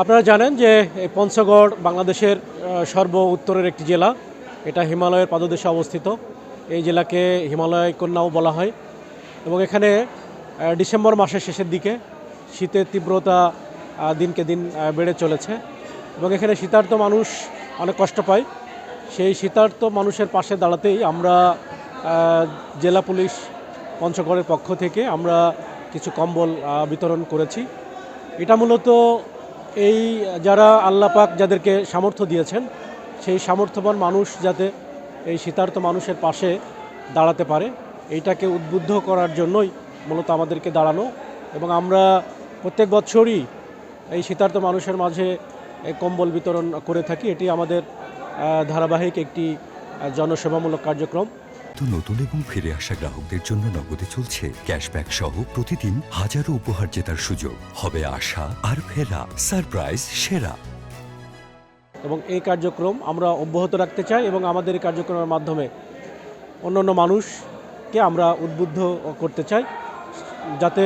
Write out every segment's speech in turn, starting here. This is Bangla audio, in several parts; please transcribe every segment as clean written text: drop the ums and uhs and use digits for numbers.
আপনারা জানেন যে এই পঞ্চগড় বাংলাদেশের সর্ব উত্তরের একটি জেলা। এটা হিমালয়ের পাদদেশে অবস্থিত। এই জেলাকে হিমালয় কন্যাও বলা হয় এবং এখানে ডিসেম্বর মাসের শেষের দিকে শীতের তীব্রতা দিনকে দিন বেড়ে চলেছে এবং এখানে শীতার্ত মানুষ অনেক কষ্ট পায়। সেই শীতার্ত মানুষের পাশে দাঁড়াতেই আমরা জেলা পুলিশ পঞ্চগড়ের পক্ষ থেকে আমরা কিছু কম্বল বিতরণ করেছি। এটা মূলত এই যারা আল্লাহ পাক যাদেরকে সামর্থ্য দিয়েছেন সেই সামর্থ্যবান মানুষ যাতে এই শীতার্ত মানুষের পাশে দাঁড়াতে পারে এইটাকে উদ্বুদ্ধ করার জন্যই মূলত আমাদেরকে দাঁড়ানো। এবং আমরা প্রত্যেক বছরই এই শীতার্ত মানুষের মাঝে কম্বল বিতরণ করে থাকি। এটি আমাদের ধারাবাহিক একটি জনসেবামূলক কার্যক্রম। নতুন এবং ফিরে আসা গ্রাহকদের জন্য নগদে চলছে ক্যাশব্যাক সহ প্রতিদিন হাজারো উপহার জেতার সুযোগ। হবে আশা আর ফেরা সারপ্রাইজ সেরা। এবং এই কার্যক্রম আমরা অব্যাহত রাখতে চাই এবং আমাদের এই কার্যক্রমের মাধ্যমে অন্যান্য মানুষকে আমরা উদ্বুদ্ধ করতে চাই যাতে,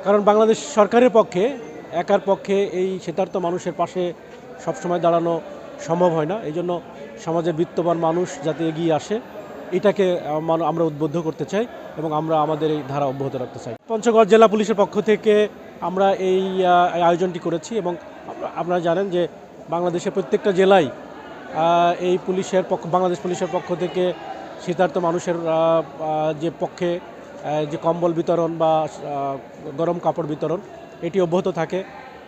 কারণ বাংলাদেশ সরকারের পক্ষে একার পক্ষে এই শীতার্ত মানুষের পাশে সবসময় দাঁড়ানো সম্ভব হয় না। এই জন্য সমাজের বিত্তবান মানুষ যাতে এগিয়ে আসে এটাকে আমরা উদ্বুদ্ধ করতে চাই এবং আমরা আমাদের এই ধারা অব্যাহত রাখতে চাই। পঞ্চগড় জেলা পুলিশের পক্ষ থেকে আমরা এই আয়োজনটি করেছি এবং আপনারা জানেন যে বাংলাদেশের প্রত্যেকটা জেলায় এই বাংলাদেশ পুলিশের পক্ষ থেকে শীতার্ত মানুষের যে পক্ষে যে কম্বল বিতরণ বা গরম কাপড় বিতরণ এটি অব্যাহত থাকে,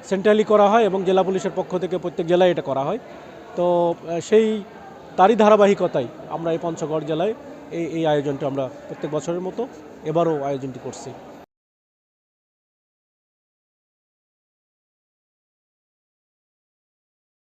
সেন্ট্রালি করা হয় এবং জেলা পুলিশের পক্ষ থেকে প্রত্যেক জেলায় এটা করা হয়। তো তারই ধারাবাহিকতায় আমরা এই পঞ্চগড় জেলায় এই আয়োজনটা আমরা প্রত্যেক বছরের মতো এবারও আয়োজনটি করছি।